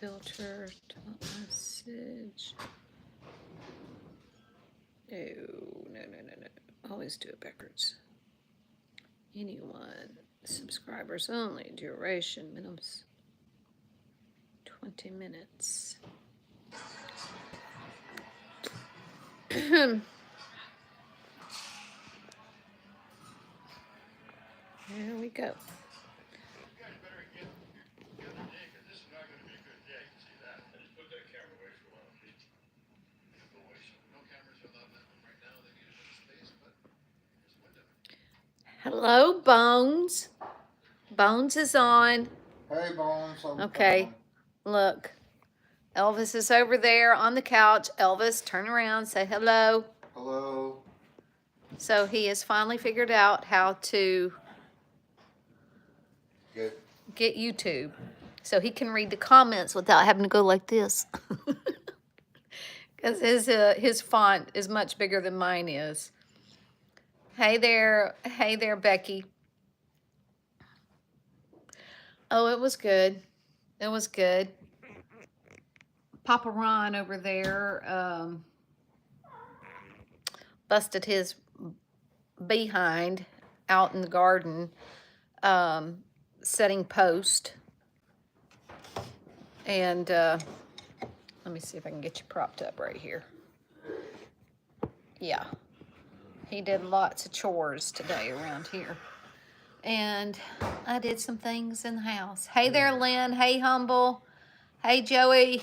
filter, top message. No. Always do it backwards. Anyone, subscribers only, duration, minimums 20 minutes. Here we go. Hello, Bones. Bones is on. Hey, Bones. Okay, look. Elvis is over there on the couch. Elvis, turn around, say hello. Hello. So he has finally figured out how to get YouTube. So he can read the comments without having to go like this. Because his font is much bigger than mine is. Hey there, Becky. Oh, it was good. It was good. Papa Ron over there busted his behind out in the garden setting post. And let me see if I can get you propped up right here. Yeah. He did lots of chores today around here. And I did some things in the house. Hey there, Lynn. Hey, Humble. Hey, Joey.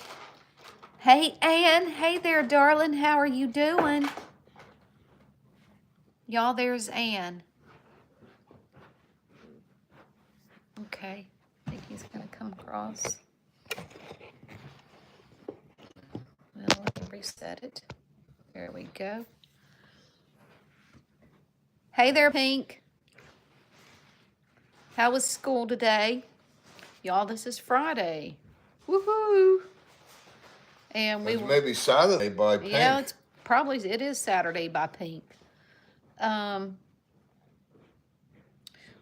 Hey, Ann. Hey there, darling. How are you doing? Y'all, there's Ann. Okay. I think he's going to come across. Well, let me reset it. There we go. Hey there, Pink. How was school today? Y'all, this is Friday. Woohoo! And we maybe Saturday by Pink. Yeah, it is Saturday by Pink.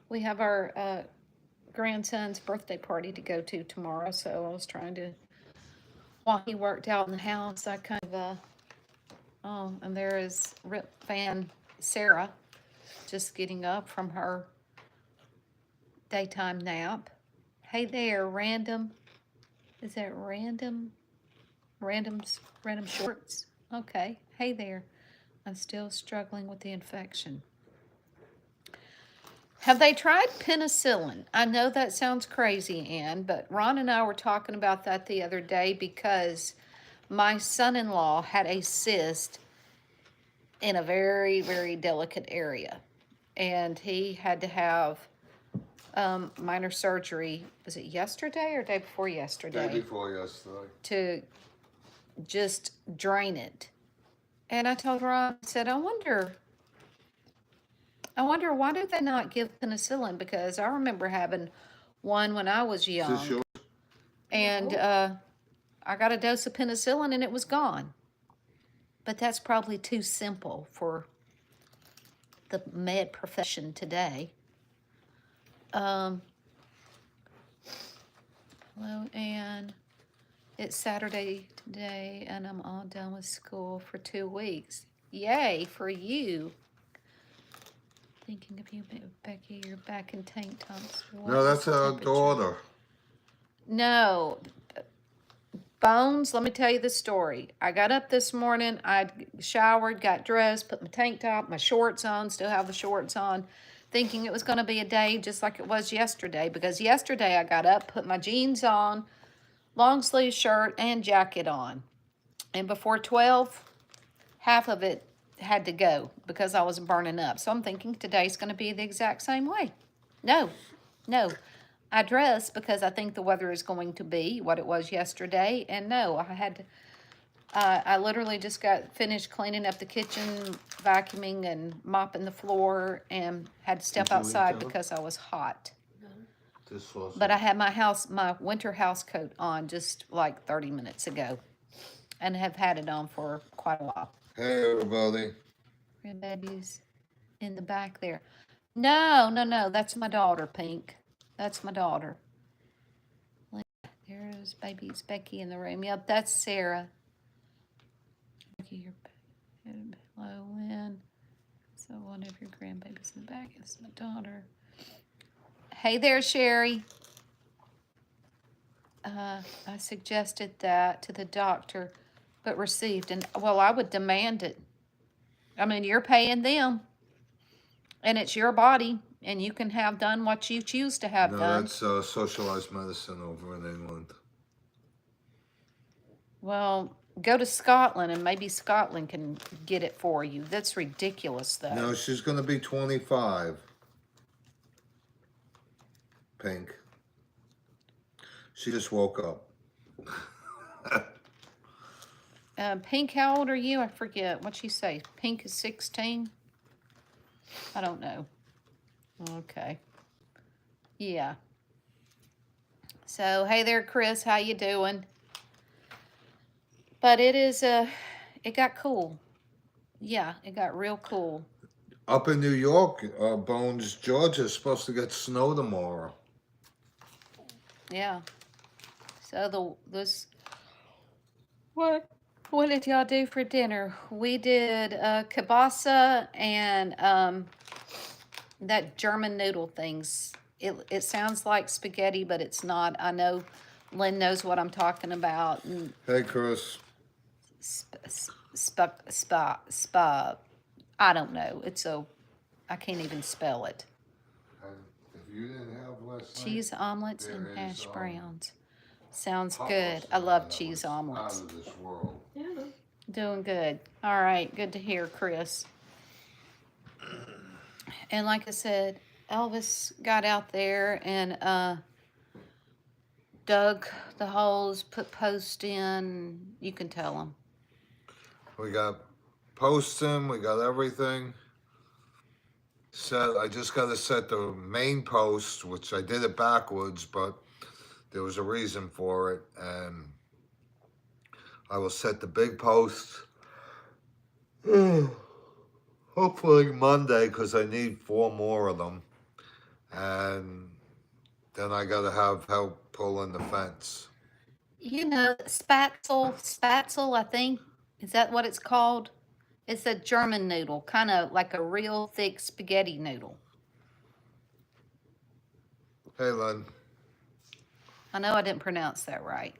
We have our grandson's birthday party to go to tomorrow, so I was trying to, while he worked out in the house, I kind of, and there is Rip Fan Sarah just getting up from her daytime nap. Hey there, Random. Is that Random? Random Shorts? Okay. Hey there. I'm still struggling with the infection. Have they tried penicillin? I know that sounds crazy, Ann, but Ron and I were talking about that the other day because my son-in-law had a cyst in a very, very delicate area. And he had to have minor surgery. Was it yesterday or day before yesterday? Day before yesterday. To just drain it. And I told Ron, I said, I wonder why do they not give penicillin? Because I remember having one when I was young. Is this yours? And I got a dose of penicillin and it was gone. But that's probably too simple for the med profession today. Hello, Ann. It's Saturday today and I'm all done with school for 2 weeks. Yay for you. Thinking of you, Becky, you're back in tank tops. No, that's our daughter. No. Bones, let me tell you the story. I got up this morning, I showered, got dressed, put my tank top, my shorts on, still have the shorts on, thinking it was going to be a day just like it was yesterday. Because yesterday I got up, put my jeans on, long sleeve shirt, and jacket on. And before 12, half of it had to go because I was burning up. So I'm thinking today's going to be the exact same way. No. I dress because I think the weather is going to be what it was yesterday. And no, I literally just got finished cleaning up the kitchen, vacuuming and mopping the floor, and had to step outside because I was hot. But I had my winter house coat on just like 30 minutes ago and have had it on for quite a while. Hey, everybody. Grandbaby's in the back there. No, that's my daughter, Pink. That's my daughter. There's Sarah's baby. It's Becky in the room. Yep, that's Sarah. Becky, your hello, Lynn. So one of your grandbabies in the back is my daughter. Hey there, Sherry. I suggested that to the doctor, but received, and well, I would demand it. I mean, you're paying them, and it's your body, and you can have done what you choose to have No, done. that's socialized medicine over in England. Well, go to Scotland, and maybe Scotland can get it for you. That's ridiculous, though. No, she's gonna be 25. Pink. She just woke up. Pink, how old are you? I forget. What'd she say? Pink is 16? I don't know. Okay. Yeah. So, hey there, Chris. How you doing? But it is, it got cool. Yeah, it got real cool. Up in New York, Bones, Georgia is supposed to get snow tomorrow. Yeah. So what did y'all do for dinner? We did kielbasa and that German noodle things. It sounds like spaghetti, but it's not. I know Lynn knows what I'm talking about. And Hey, Chris. I don't know. I can't even spell it. If you didn't have last Cheese night, omelets there and is, hash browns. Sounds hot good. roast I love that cheese was omelets. Out of this world. Doing good. All right. Good to hear, Chris. And like I said, Elvis got out there and dug the holes, put posts in. You can tell him. We got posts in, we got everything. I just got to set the main post, which I did it backwards, but there was a reason for it. And I will set the big post hopefully Monday, because I need 4 more of them. And then I got to have help pulling the fence. You know, spatzel, I think. Is that what it's called? It's a German noodle, kind of like a real thick spaghetti noodle. Hey, Len. I know I didn't pronounce that right.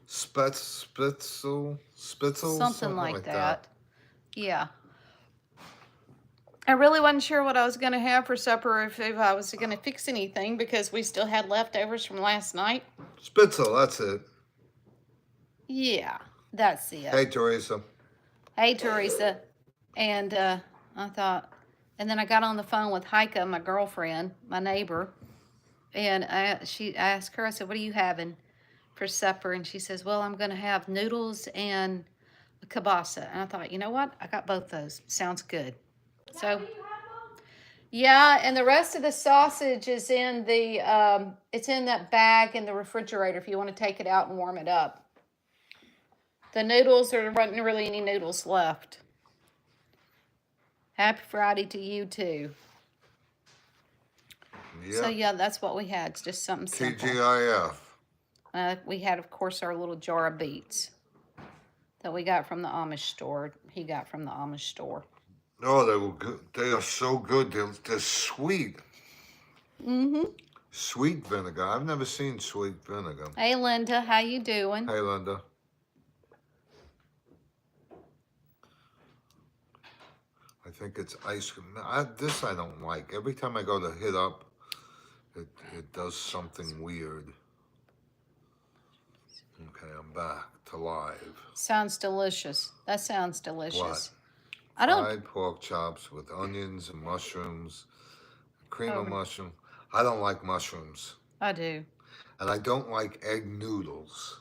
Spitzel? Something like that. Yeah. I really wasn't sure what I was going to have for supper, if I was going to fix anything, because we still had leftovers from last night. Spitzel, that's it. Yeah, that's it. Hey, Teresa. Hey, Teresa. And I thought, and then I got on the phone with Heike, my girlfriend, my neighbor, and I asked her, I said, what are you having for supper? And she says, well, I'm going to have noodles and a kielbasa. And I thought, you know what? I got both those. Sounds good. So, yeah, and the rest of the sausage is in the, it's in that bag in the refrigerator if you want to take it out and warm it up. The noodles, there aren't really any noodles left. Happy Friday to you, too. Yep. So, yeah, that's what we had. It's just something simple. TGIF. We had, of course, our little jar of beets that we got from the Amish store. He got from the Amish store. Oh, they were good. They are so good. They're sweet. Mm-hmm. Sweet vinegar. I've never seen sweet vinegar. Hey, Linda. How you doing? Hey, Linda. I think it's ice cream. This I don't like. Every time I go to hit up, it does something weird. Okay, I'm back to live. Sounds delicious. That sounds delicious. What? I don't. Fried pork chops with onions and mushrooms, cream of mushroom. I don't like mushrooms. I do. And I don't like egg noodles.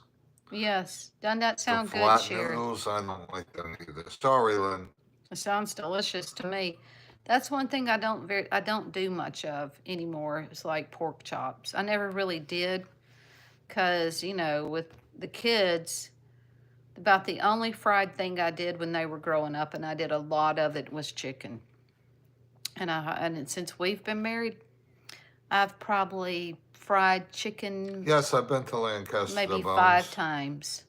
Yes. Doesn't that sound the good, flat Sherry? noodles, I don't like them either. Sorry, Lynn. It sounds delicious to me. That's one thing I don't do much of anymore. It's like pork chops. I never really did, because, you know, with the kids, about the only fried thing I did when they were growing up, and I did a lot of it, was chicken. And since we've been married, I've probably fried chicken Yes, I've been to Lancaster, maybe the 5 Bones. times.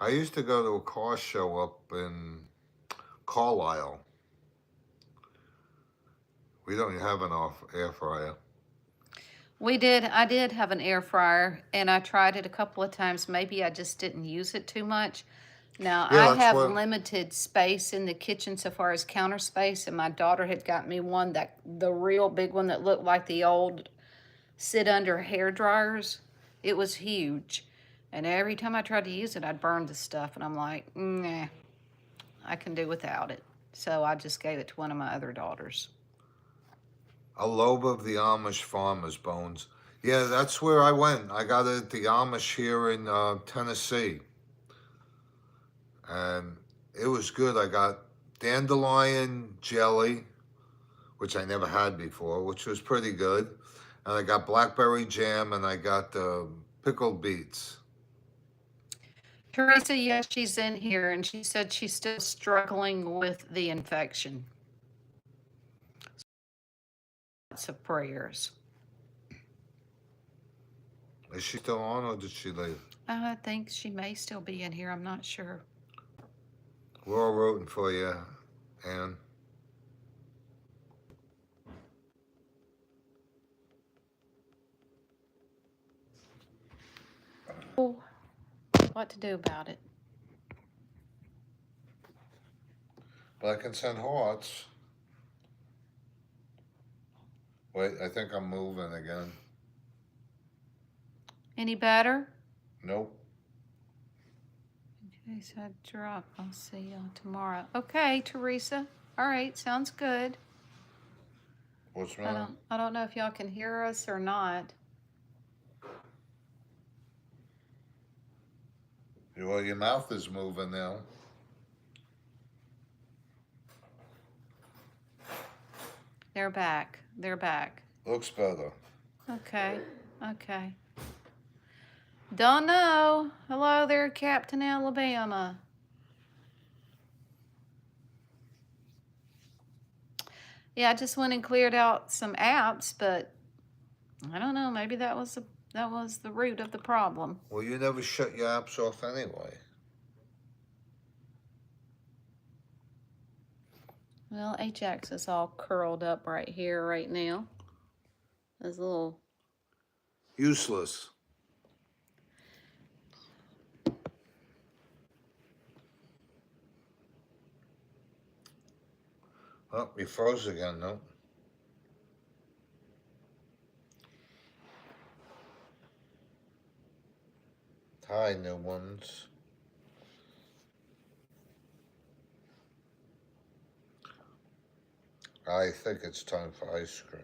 I used to go to a car show up in Carlisle. We don't have an air fryer. I did have an air fryer, and I tried it a couple of times. Maybe I just didn't use it too much. Now, Yeah, I that's have what. limited space in the kitchen so far as counter space, and my daughter had got me one, the real big one that looked like the old sit-under hair dryers. It was huge. And every time I tried to use it, I'd burn the stuff, and I'm like, nah, I can do without it. So I just gave it to one of my other daughters. A lobe of the Amish farmers, Bones. Yeah, that's where I went. I got it at the Amish here in Tennessee. And it was good. I got dandelion jelly, which I never had before, which was pretty good. And I got blackberry jam, and I got pickled beets. Teresa, yes, she's in here, and she said she's still struggling with the infection. Lots of prayers. Is she still on, or did she leave? I think she may still be in here. I'm not sure. We're all rooting for you, Ann. Oh, what to do about it? But I can send hearts. Wait, I think I'm moving again. Any better? Nope. Okay, so I drop. I'll see you tomorrow. Okay, Teresa. All right, sounds good. What's wrong? I don't know if y'all can hear us or not. Well, your mouth is moving now. They're back. They're back. Looks better. Okay. Okay. Don't know. Hello there, Captain Alabama. Yeah, I just went and cleared out some apps, but I don't know. Maybe that was the root of the problem. Well, you never shut your apps off anyway. Well, Ajax is all curled up right here, right now. There's a little... Useless. Oh, you froze again, no? Hi, new ones. I think it's time for ice cream.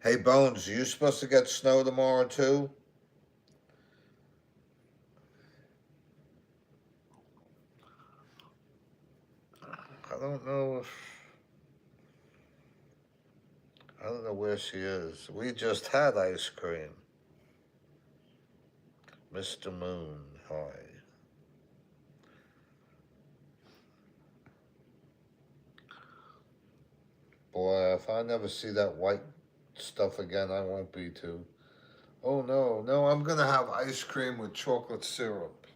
Hey, Bones, are you supposed to get snow tomorrow, too? I don't know where she is. We just had ice cream. Mr. Moon, hi. Boy, if I never see that white stuff again, I won't be too. Oh, no, I'm gonna have ice cream with chocolate syrup.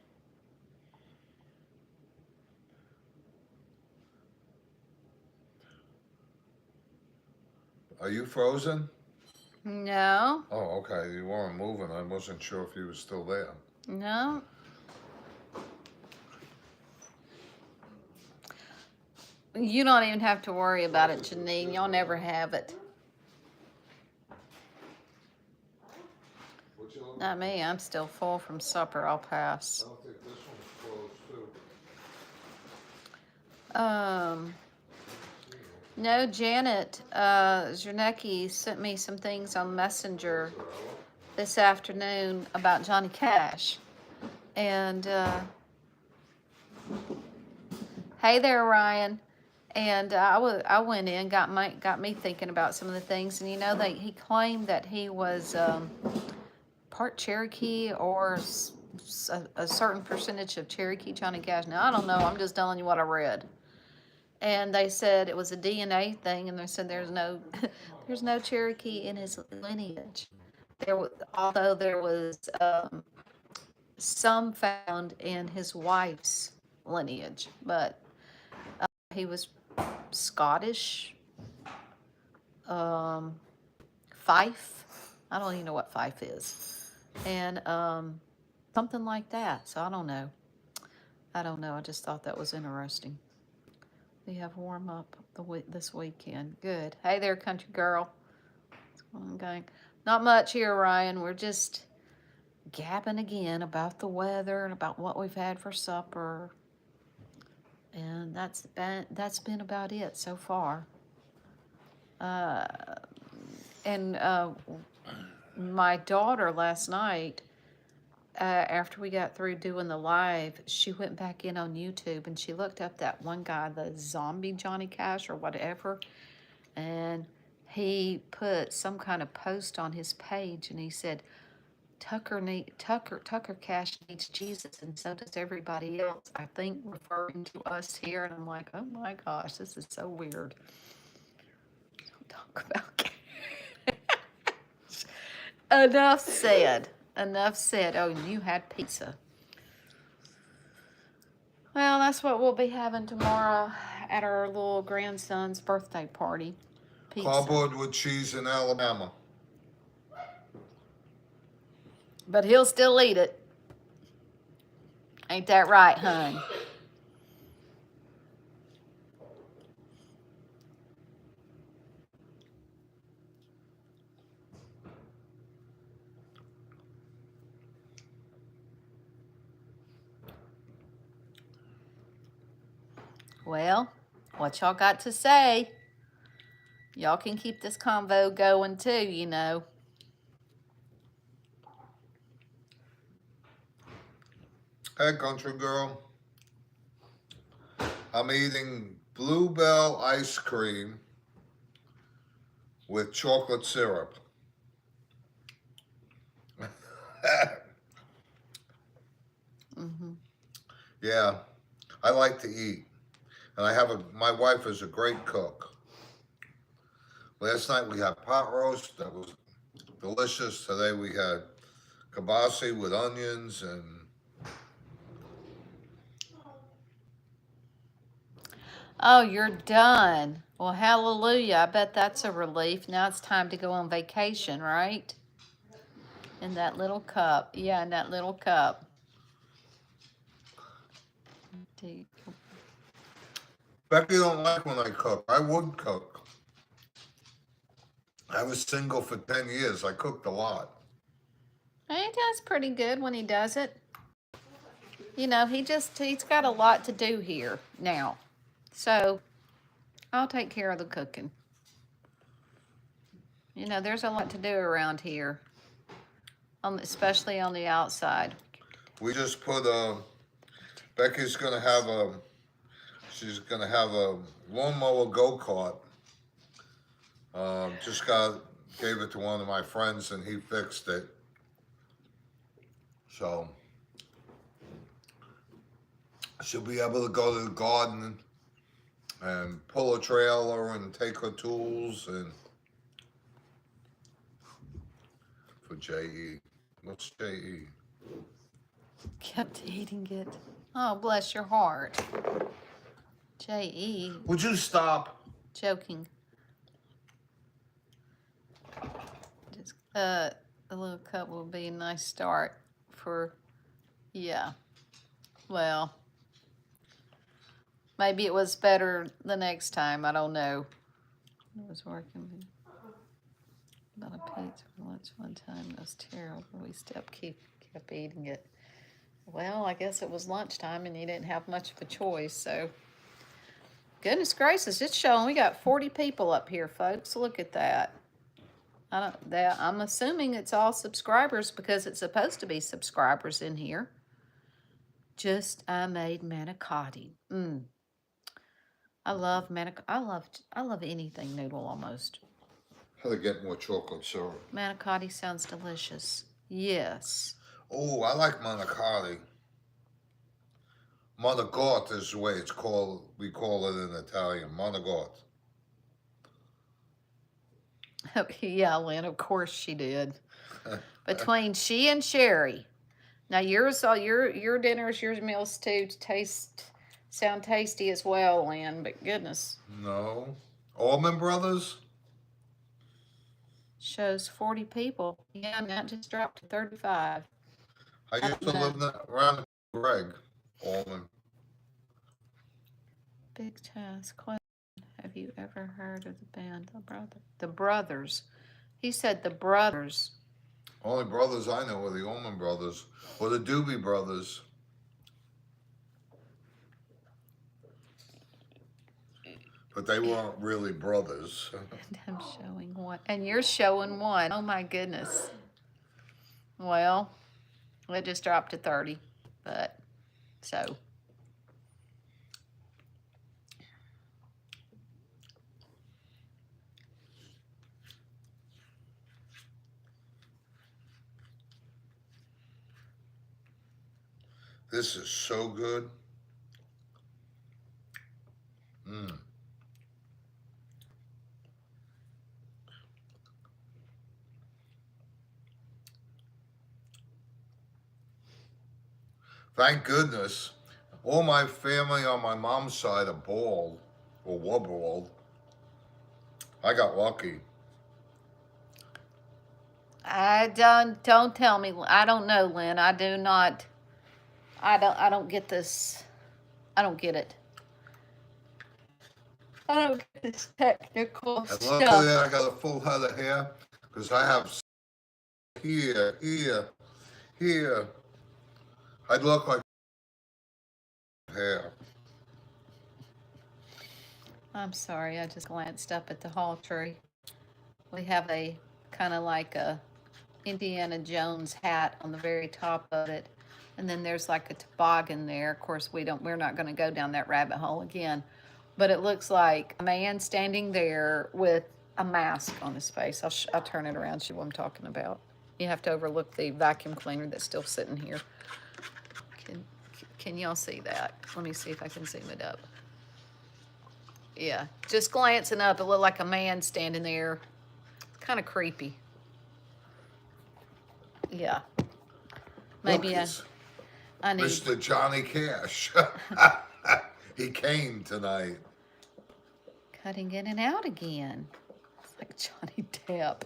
Are you frozen? No. Oh, okay, you weren't moving. I wasn't sure if you were still there. No. You don't even have to worry about it, Janine. You'll never have it. Not me. I'm still full from supper. I'll pass. I don't think this one's closed, too. No, Janet Zernecki sent me some things on Messenger this afternoon about Johnny Cash. And hey there, Ryan. And I went in, got me thinking about some of the things, and you know, he claimed that he was part Cherokee or a certain percentage of Cherokee Johnny Cash. Now, I don't know. I'm just telling you what I read. And they said it was a DNA thing, and they said there's no, there's no Cherokee in his lineage. Although there was some found in his wife's lineage, but he was Scottish, um, Fife. I don't even know what Fife is, and something like that. So I don't know. I don't know. I just thought that was interesting. We have warm up this weekend. Good. Hey there, country girl. What's going on? Not much here, Ryan. We're just gabbing again about the weather and about what we've had for supper. And that's been about it so far. And my daughter last night, after we got through doing the live, she went back in on YouTube and she looked up that one guy, the zombie Johnny Cash or whatever, and he put some kind of post on his page and he said, Tucker Cash needs Jesus, and so does everybody else. I think referring to us here, and I'm like, oh my gosh, this is so weird. Don't talk about cash. Enough said. Enough said. Oh, and you had pizza. Well, that's what we'll be having tomorrow at our little grandson's birthday party. Pizza. Cardboard with cheese in Alabama. But he'll still eat it. Ain't that right, hun? Well, what y'all got to say? Y'all can keep this convo going too, you know. Hey, country girl. I'm eating Bluebell ice cream with chocolate syrup. Mm-hmm. Yeah, I like to eat. And my wife is a great cook. Last night we had pot roast that was delicious. Today we had kibasi with onions and Oh, you're done. Well, hallelujah. I bet that's a relief. Now it's time to go on vacation, right? In that little cup. Yeah, in that little cup. Becky don't like when I cook. I would cook. I was single for 10 years. I cooked a lot. He does pretty good when he does it. You know, he's got a lot to do here now. So I'll take care of the cooking. You know, there's a lot to do around here, especially on the outside. We just put Becky's gonna have she's gonna have a lawnmower go-kart. Gave it to one of my friends and he fixed it. So she'll be able to go to the garden and pull a trailer and take her tools and for J.E. What's J.E.? Kept eating it. Oh, bless your heart. J.E. Would you stop? Joking. Just a little cup will be a nice start for, yeah. Well, maybe it was better the next time. I don't know. It was working. About a pizza for lunch one time. It was terrible. We kept eating it. Well, I guess it was lunchtime and you didn't have much of a choice, so. Goodness gracious, it's showing we got 40 people up here, folks. Look at that. I'm assuming it's all subscribers because it's supposed to be subscribers in here. I made manicotti. I love manicotti. I love anything noodle almost. How to get more chocolate syrup. Manicotti sounds delicious. Yes. Oh, I like manicotti. Manigot is the way it's called. We call it in Italian. Manigot. Yeah, Lynn, of course she did. Between she and Sherry. Now yours, all your dinners, your meals too sound tasty as well, Lynn. But goodness, No. Allman Brothers? shows 40 people. Yeah, and that just dropped to 35. I I used don't to know. live around Greg Allman. Big task. Question: have you ever heard of the band The Brothers? He said the Brothers. Only brothers I know are the Allman Brothers or the Doobie Brothers. But they weren't really brothers. I'm showing one, and you're showing one. Oh my goodness. Well, it just dropped to 30, but so. This is so good. Mm. Thank goodness. All my family on my mom's side are bald or were bald. I got lucky. I don't tell me. I don't know, Lynn. I do not. I don't get this. I don't get it. I don't get this technical And stuff. luckily I got a full head of hair because I have here, here. I'd look like hair. I'm sorry. I just glanced up at the hall tree. We have a kind of like a Indiana Jones hat on the very top of it, and then there's like a toboggan there. Of course, we're not going to go down that rabbit hole again, but it looks like a man standing there with a mask on his face. I'll turn it around, see what I'm talking about. You have to overlook the vacuum cleaner that's still sitting here. Can y'all see that? Let me see if I can zoom it up. Yeah, just glancing up, it looked like a man standing there. Kind of creepy. Yeah. Maybe Look, I need. Mr. Johnny Cash. He came tonight. Cutting in and out again. It's like Johnny Depp.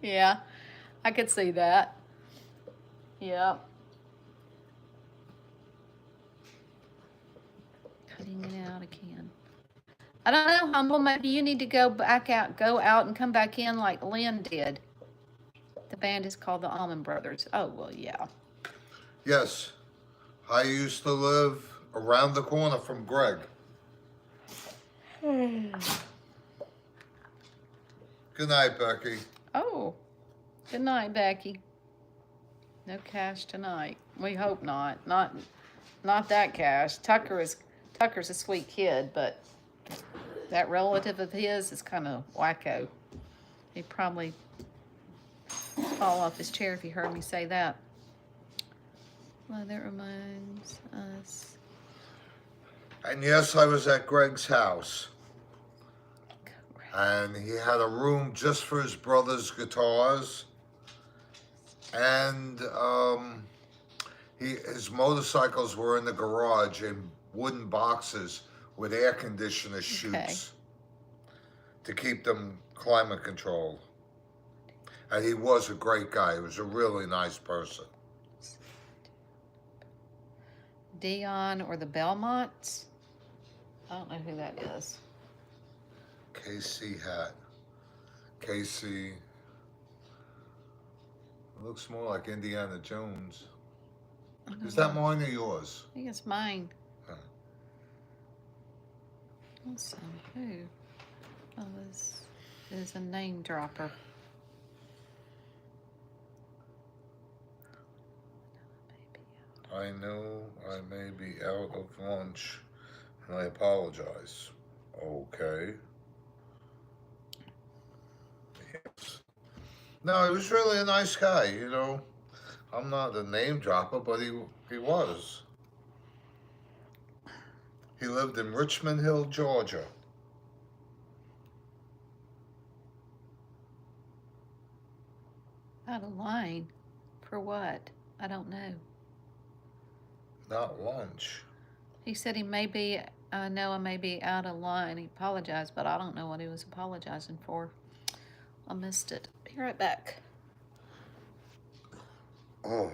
Yeah, I could see that. Yeah. Cutting in and out again. I don't know, Humble. Maybe you need to go out and come back in like Lynn did. The band is called the Allman Brothers. Oh, well, yeah. Yes, I used to live around the corner from Greg. Good night, Becky. Oh, good night, Becky. No cash tonight. We hope not. Not that cash. Tucker's a sweet kid, but that relative of his is kind of wacko. He'd probably fall off his chair if he heard me say that. Well, that reminds us. And yes, I was at Greg's house. And he had a room just for his brother's guitars. And his motorcycles were in the garage in wooden boxes with air conditioner chutes to keep them climate controlled. And he was a great guy. He was a really nice person. Dion or the Belmonts? I don't know who that is. KC hat. KC. Looks more like Indiana Jones. Is that mine or yours? I think it's mine. Huh. Awesome. Who? Oh, this is a name dropper. I know I may be out of lunch, and I apologize. Okay. Yes. No, he was really a nice guy, you know. I'm not a name dropper, but he was. He lived in Richmond Hill, Georgia. Out of line? For what? I don't know. Not lunch. He said he may be, I know I may be out of line. He apologized, but I don't know what he was apologizing for. I missed it. Be right back. Oh.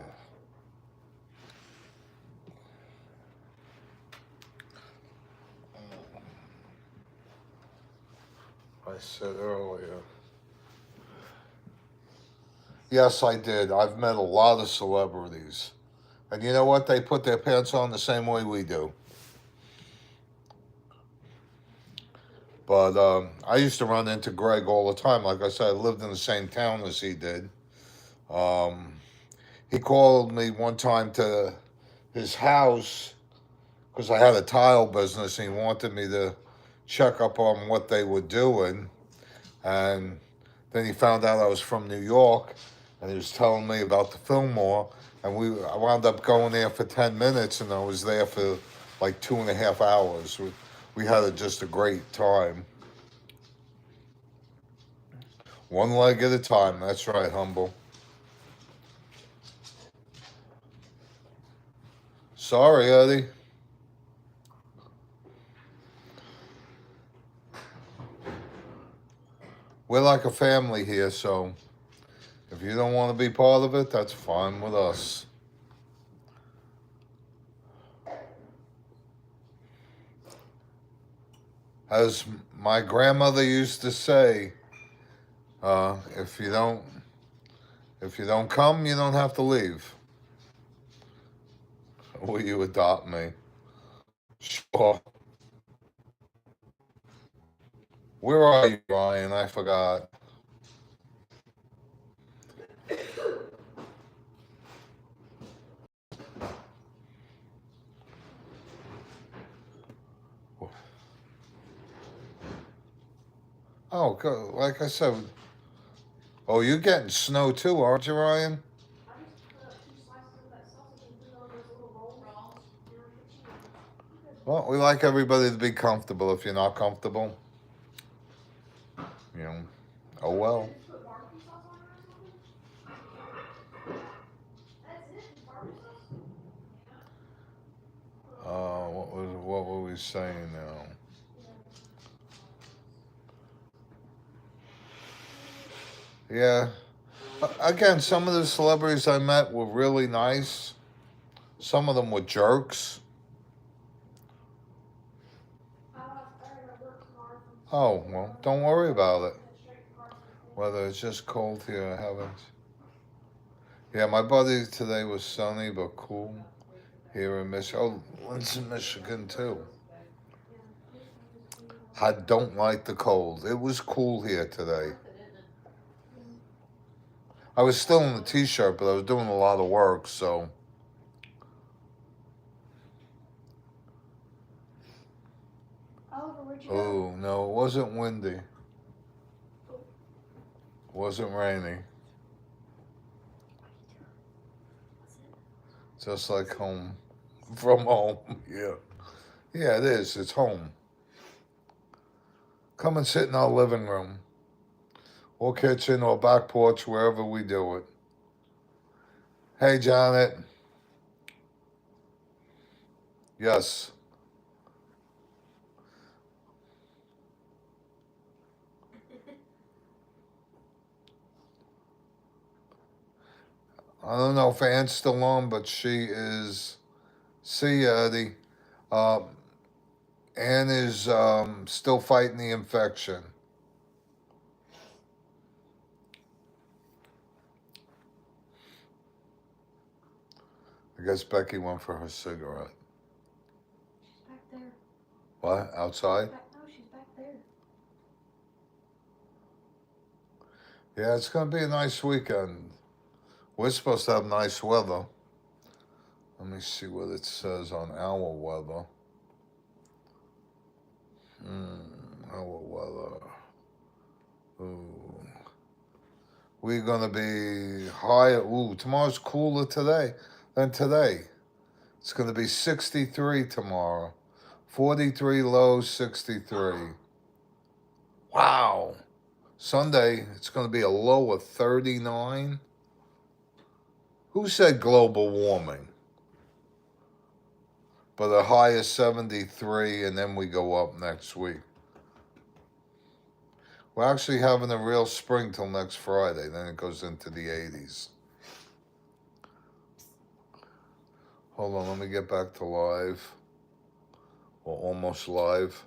I said earlier. Yes, I did. I've met a lot of celebrities. And you know what? They put their pants on the same way we do. But I used to run into Greg all the time. Like I said, I lived in the same town as he did. He called me one time to his house because I had a tile business and he wanted me to check up on what they were doing. And then he found out I was from New York and he was telling me about the Fillmore. And I wound up going there for 10 minutes and I was there for like 2.5 hours. We had just a great time. One leg at a time. That's right, Humble. Sorry, Eddie. We're like a family here, so if you don't want to be part of it, that's fine with us. As my grandmother used to say, if you don't come, you don't have to leave. Will you adopt me? Sure. Where are you, Ryan? I forgot. Oh, like I said. Oh, you're getting snow too, aren't you, Ryan? Well, we like everybody to be comfortable. If you're not comfortable, you know, oh well. What were we saying now? Yeah. Again, some of the celebrities I met were really nice. Some of them were jerks. Oh, well, don't worry about it. Whether it's just cold here, I haven't. Yeah, my buddy today was sunny but cool here in Michigan. Oh, Lynn's in Michigan too. I don't like the cold. It was cool here today. I was still in the t-shirt, but I was doing a lot of work, so. Oh, no, it wasn't windy. It wasn't raining. Just like home. From home, yeah. Yeah, it is. It's home. Come and sit in our living room, or kitchen, or back porch, wherever we do it. Hey, Janet. Yes. I don't know if Ann's still on, but she is. See ya, Eddie. Uh, Ann is still fighting the infection. I guess Becky went for her cigarette. She's back there. What? Outside? No, she's back there. Yeah, it's going to be a nice weekend. We're supposed to have nice weather. Let me see what it says on our weather. Our weather. Ooh. we're gonna be higher. Ooh, tomorrow's cooler than today. It's gonna be 63 tomorrow. 43 low, 63. Wow. Sunday, it's gonna be a low of 39. Who said global warming? But a high of 73, and then we go up next week. We're actually having a real spring till next Friday. Then it goes into the 80s. Hold on, let me get back to live. Or almost live.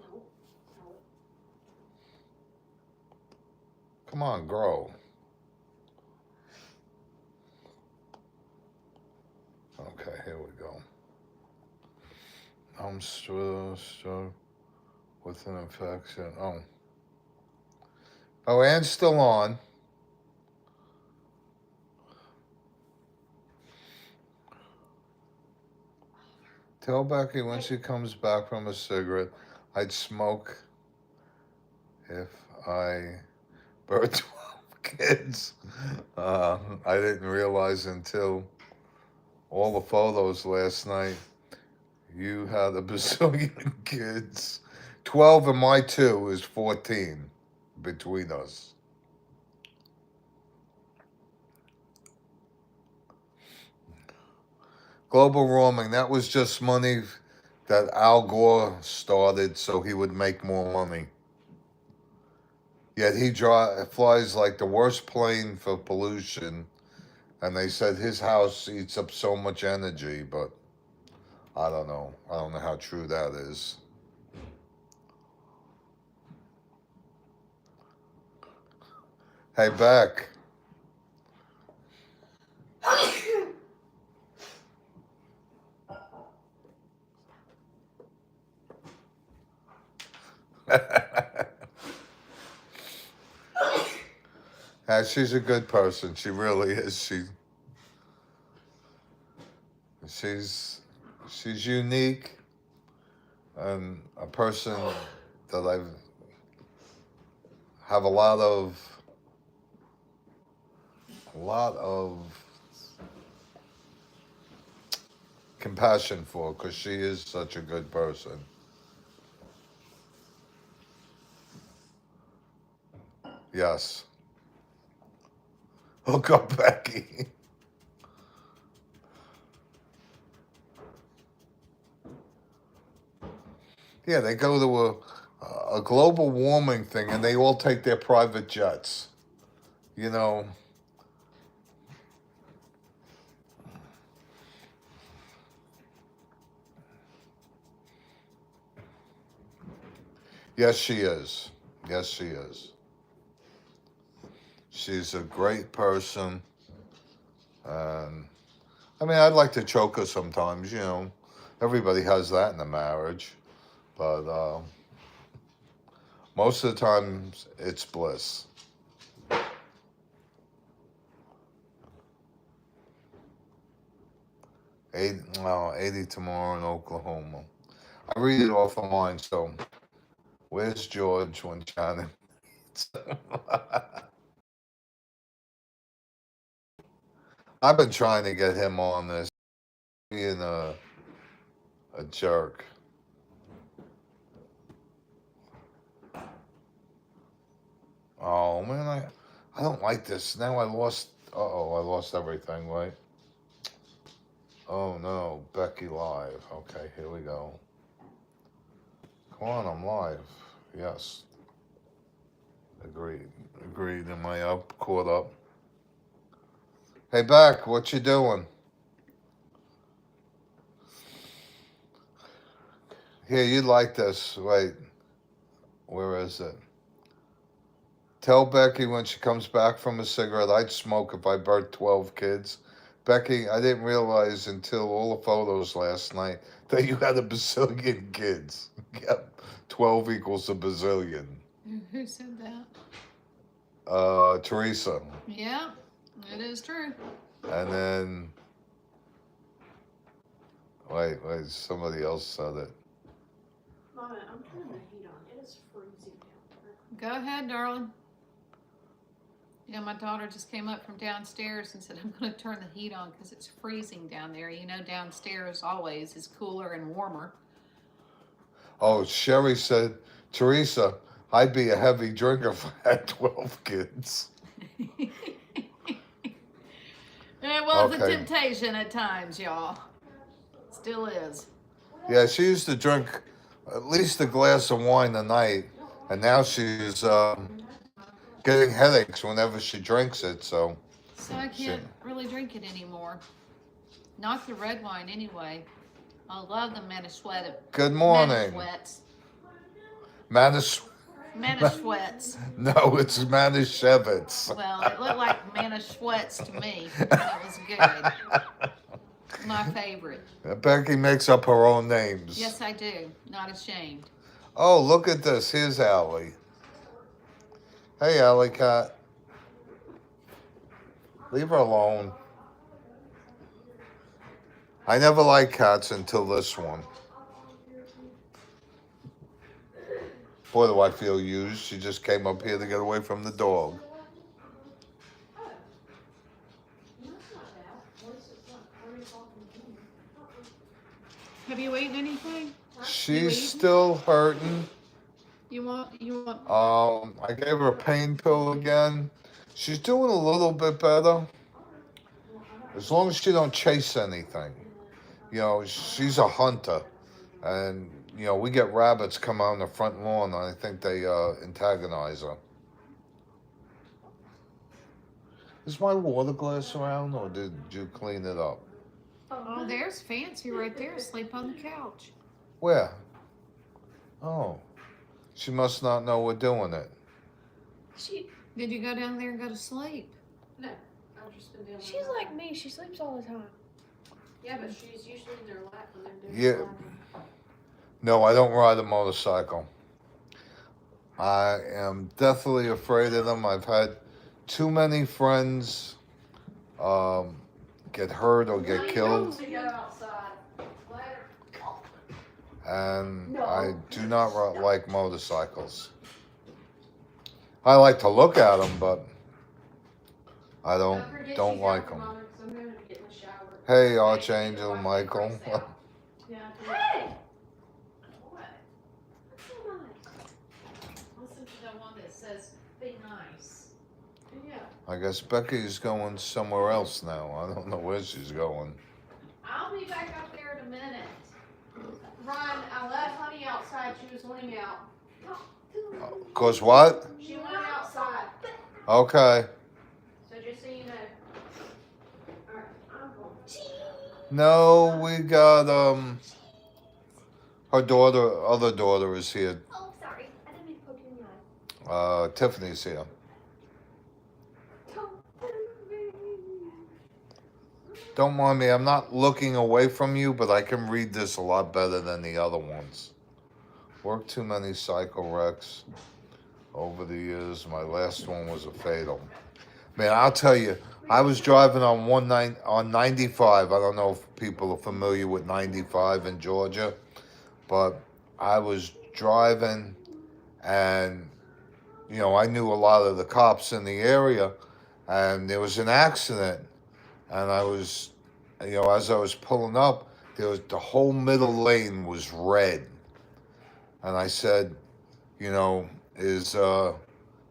Come on, grow. Okay, here we go. I'm still with an infection. Oh, Anne's still on. Tell Becky when she comes back from a cigarette, I'd smoke if I birthed 12 kids. I didn't realize until all the photos last night you had a bazillion kids. 12 and my 2 is 14 between us. Global warming, that was just money that Al Gore started so he would make more money. Yet he flies like the worst plane for pollution, and they said his house eats up so much energy, but I don't know. I don't know how true that is. Hey, Beck. She's a good person. She really is. She's unique and a person that I have a lot of compassion for, because she is such a good person. Yes. Hook up Becky. Yeah, they go to a global warming thing, and they all take their private jets. You know. Yes, she is. Yes, she is. She's a great person. And I mean, I'd like to choke her sometimes, you know. Everybody has that in a marriage. But most of the time, it's bliss. 80 tomorrow in Oklahoma. I read it off of mine, so where's George when Shannon needs him? I've been trying to get him on this, being a jerk. Oh man, I don't like this. Now I lost. I lost everything. Right? Oh no, Becky live. Okay, here we go. Come on, I'm live. Yes. Agreed. Agreed. Am I up? Caught up? Hey, Beck, what you doing? Here, you like this. Wait, where is it? Tell Becky when she comes back from a cigarette, I'd smoke if I birthed 12 kids. Becky, I didn't realize until all the photos last night that you had a bazillion kids. Yep, 12 equals a bazillion. Who said that? Teresa. Yeah, it is true. And then, wait, somebody else said it. Mama, I'm turning the heat on. It is freezing down here. Go ahead, darling. You know, my daughter just came up from downstairs and said, I'm going to turn the heat on because it's freezing down there. You know, downstairs always is cooler and warmer. Oh, Sherry said, Teresa, I'd be a heavy drinker if I had 12 kids. It was a Okay. temptation at times, y'all. Still is. Yeah, she used to drink at least a glass of wine a night, and now she's getting headaches whenever she drinks it. So I can't really drink it anymore. Not the red wine, anyway. I love the Manischewitz. Good morning. Manischewitz. No, it's Manischewitz. Well, it looked like Manischewitz to me, and it was good. My favorite. Becky makes up her own names. Yes, I do. Not ashamed. Oh, look at this. Here's Allie. Hey, Alley Cat. Leave her alone. I never liked cats until this one. Boy, do I feel used. She just came up here to get away from the dog. Have you eaten anything? She's still hurting. You want? I gave her a pain pill again. She's doing a little bit better. As long as she don't chase anything. You know, she's a hunter. And, you know, we get rabbits come out on the front lawn, and I think they antagonize her. Is my water glass around, or did you clean it up? Oh, there's Fancy right there, asleep on the couch. Where? Oh. She must not know we're doing it. Did you go down there and go to sleep? No, I've just been doing. She's like me. She sleeps all the time. Yeah, but she's usually in their lap when they're doing. Yeah. No, I don't ride a motorcycle. I am deathly afraid of them. I've had too many friends get hurt or get killed. And I do not like motorcycles. I like to look at them, but I don't like them. Hey, Archangel Michael. Hey! What? Listen to the one that says, be nice. Yeah. I guess Becky's going somewhere else now. I don't know where she's going. I'll be back up there in a minute. Ryan, I let Honey outside. She was laying out. Cause what? She went outside. Okay. So just so you know. Alright, I'm going. No, we got her other daughter is here. Oh, sorry. I didn't mean to poke you in the eye. Tiffany's here. Don't mind me, I'm not looking away from you, but I can read this a lot better than the other ones. Worked too many cycle wrecks over the years. My last one was a fatal. Man, I'll tell you, I was driving on 95. I don't know if people are familiar with 95 in Georgia, but I was driving and, you know, I knew a lot of the cops in the area, and there was an accident. And I was, you know, as I was pulling up, the whole middle lane was red. And I said, you know, is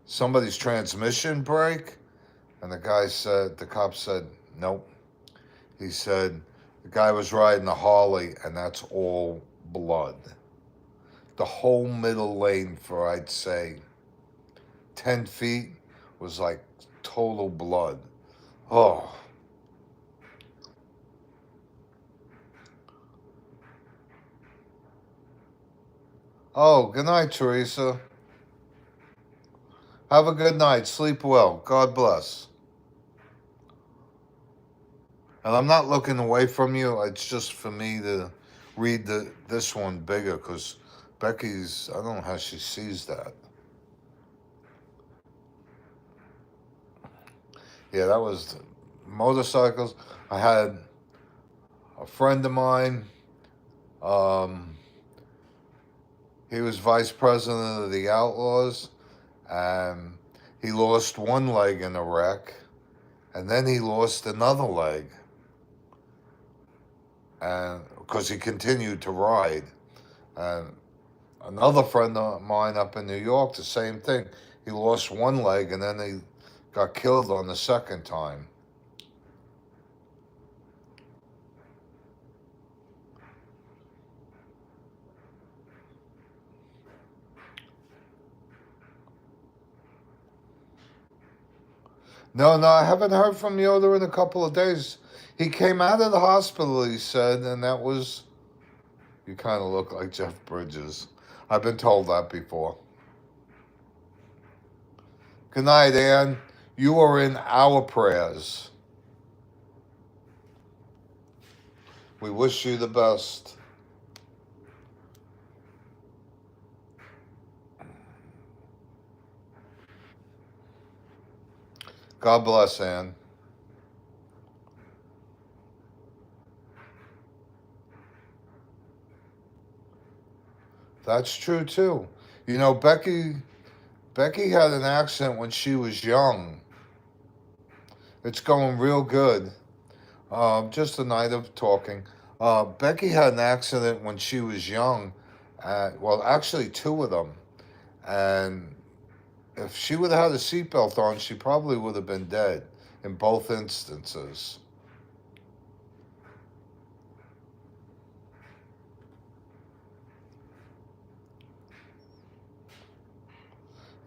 somebody's transmission break? And the cop said, nope. He said, the guy was riding a Harley, and that's all blood. The whole middle lane for, I'd say, 10 feet was like total blood. Oh. Oh, good night, Teresa. Have a good night. Sleep well. God bless. And I'm not looking away from you. It's just for me to read this one bigger, because Becky's, I don't know how she sees that. Yeah, that was motorcycles. I had a friend of mine. He was vice president of the Outlaws, and he lost one leg in a wreck, and then he lost another leg, and because he continued to ride. And another friend of mine up in New York, the same thing. He lost one leg, and then he got killed on the second time. No, I haven't heard from Yoda in a couple of days. He came out of the hospital, he said, and that was, you kind of look like Jeff Bridges. I've been told that before. Good night, Ann. You are in our prayers. We wish you the best. God bless, Ann. That's true too. You know, Becky had an accident when she was young. It's going real good. Just a night of talking. Becky had an accident when she was young. Well, actually, two of them. And if she would have had a seatbelt on, she probably would have been dead in both instances.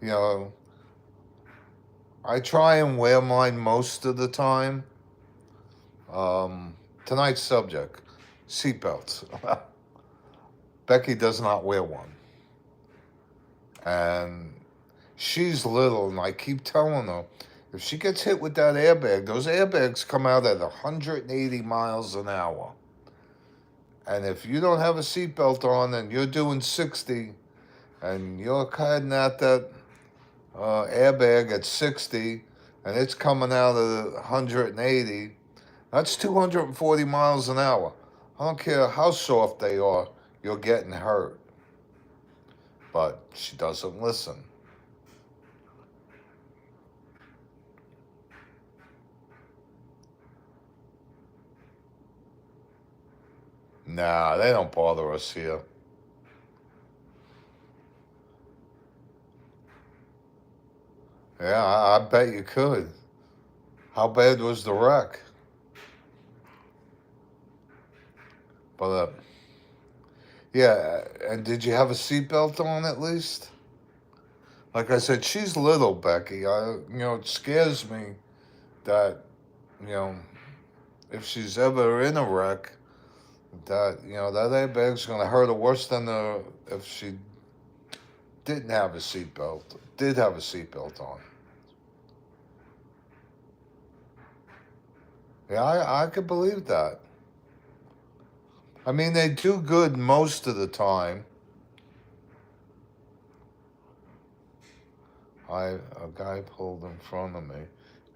You know, I try and wear mine most of the time. Tonight's subject, seatbelts. Becky does not wear one. And she's little, and I keep telling her, if she gets hit with that airbag, those airbags come out at 180 miles an hour. And if you don't have a seatbelt on and you're doing 60 and you're heading at that airbag at 60 and it's coming out at 180, that's 240 miles an hour. I don't care how soft they are, you're getting hurt. But she doesn't listen. Nah, they don't bother us here. Yeah, I bet you could. How bad was the wreck? But, yeah, and did you have a seatbelt on at least? Like I said, she's little, Becky. It scares me that, if she's ever in a wreck, that airbag's going to hurt her worse than if she did have a seatbelt on. Yeah, I could believe that. I mean, they do good most of the time. A guy pulled in front of me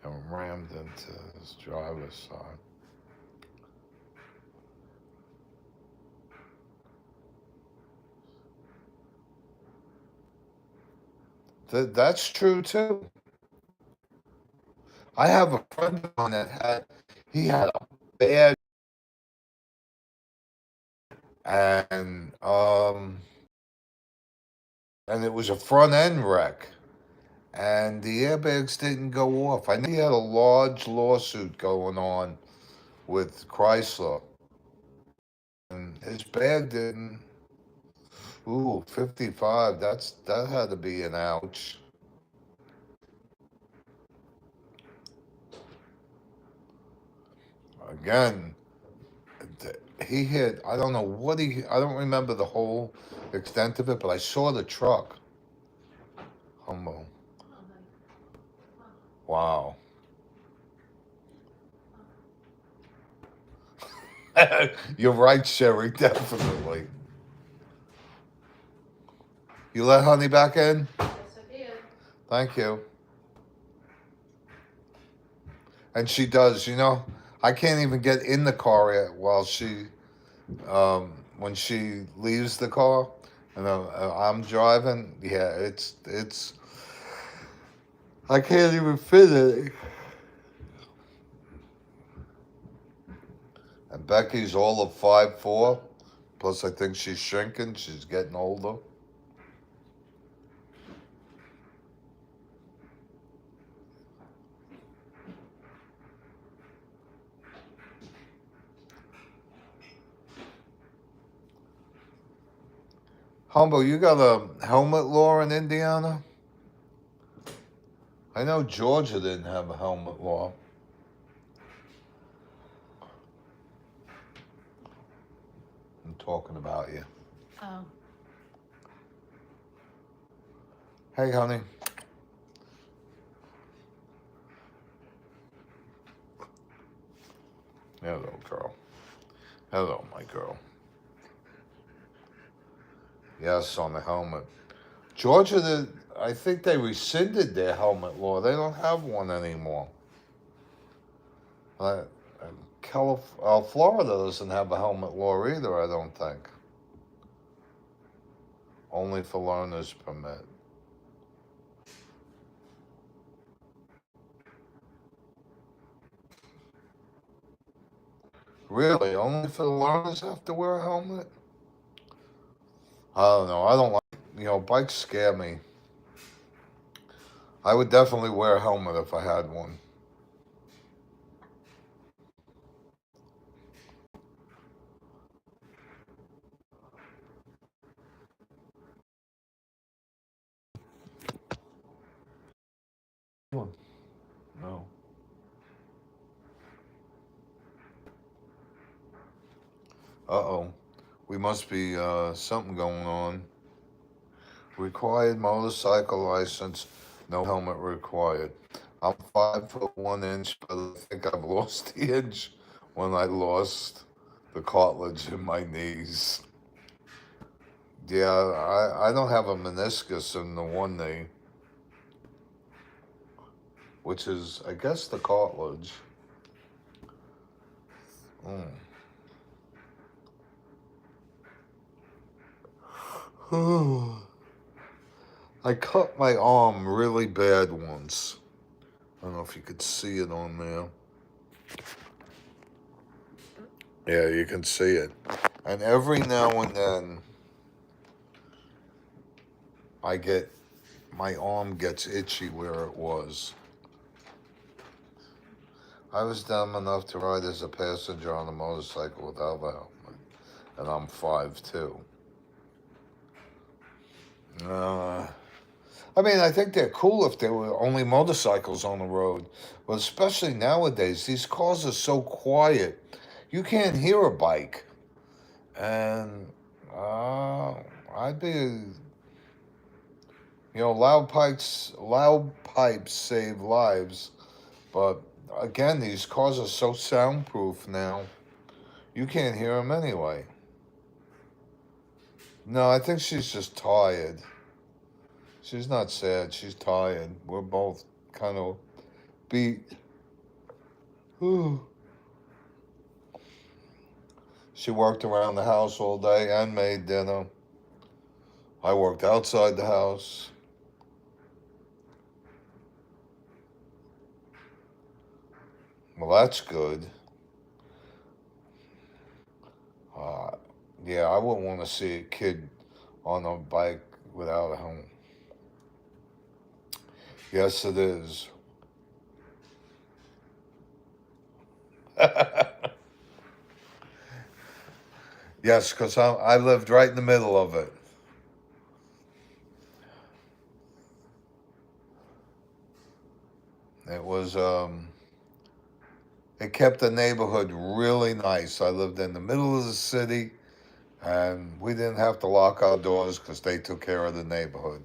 and rammed into his driver's side. That's true too. I have a friend of mine that had a bad, and it was a front end wreck, and the airbags didn't go off. I know he had a large lawsuit going on with Chrysler, and his bag didn't. Ooh, 55. That had to be an ouch. Again, he hit. I don't know what I don't remember the whole extent of it, but I saw the truck. Humble. Wow. You're right, Sherry. Definitely. You let Honey back in? Yes, I did. Thank you. And she does. I can't even get in the car yet while when she leaves the car, and I'm driving. Yeah, it's I can't even fit it. And Becky's all of 5'4". Plus, I think she's shrinking. She's getting older. Humble, you got a helmet law in Indiana? I know Georgia didn't have a helmet law. I'm talking about you. Oh. Hey, honey. Hello, girl. Hello, my girl. Yes, on the helmet. Georgia, I think they rescinded their helmet law. They don't have one anymore. Florida doesn't have a helmet law either, I don't think. Only for learner's permit. Really? Only for the learners have to wear a helmet? I don't know. I don't like, bikes scare me. I would definitely wear a helmet if I had one. No. Uh-oh. We must be something going on. Required motorcycle license, no helmet required. I'm 5'1" but I think I've lost the inch when I lost the cartilage in my knees. Yeah, I don't have a meniscus in the one knee, which is, I guess, the cartilage. I cut my arm really bad once. I don't know if you could see it on there. Yeah, you can see it. And every now and then, my arm gets itchy where it was. I was dumb enough to ride as a passenger on a motorcycle without a helmet, and I'm 5'2". I think they're cool if there were only motorcycles on the road, but especially nowadays, these cars are so quiet, you can't hear a bike, and I'd be, loud pipes save lives, but again, these cars are so soundproof now, you can't hear them anyway. No, I think she's just tired. She's not sad, she's tired. We're both kind of beat. She worked around the house all day and made dinner. I worked outside the house. Well, that's good. Yeah, I wouldn't want to see a kid on a bike without a helmet. Yes, it is. Yes, because I lived right in the middle of it. It was, it kept the neighborhood really nice. I lived in the middle of the city, and we didn't have to lock our doors because they took care of the neighborhood.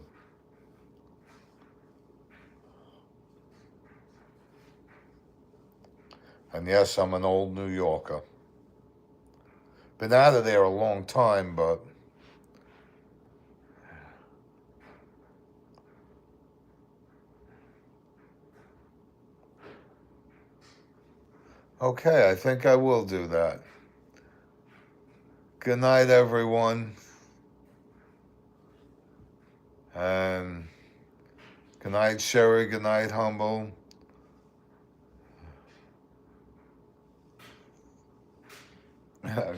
And yes, I'm an old New Yorker. Been out of there a long time, but okay, I think I will do that. Good night, everyone. And Good night, Sherry. Good night, Humble.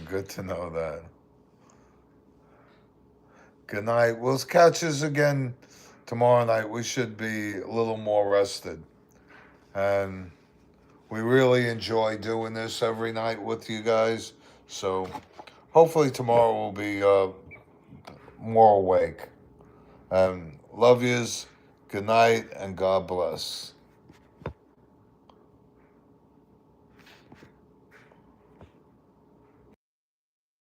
Good to know that. Good night. We'll catch us again tomorrow night. We should be a little more rested. And we really enjoy doing this every night with you guys. So hopefully tomorrow we'll be more awake. And love yous. Good night and God bless.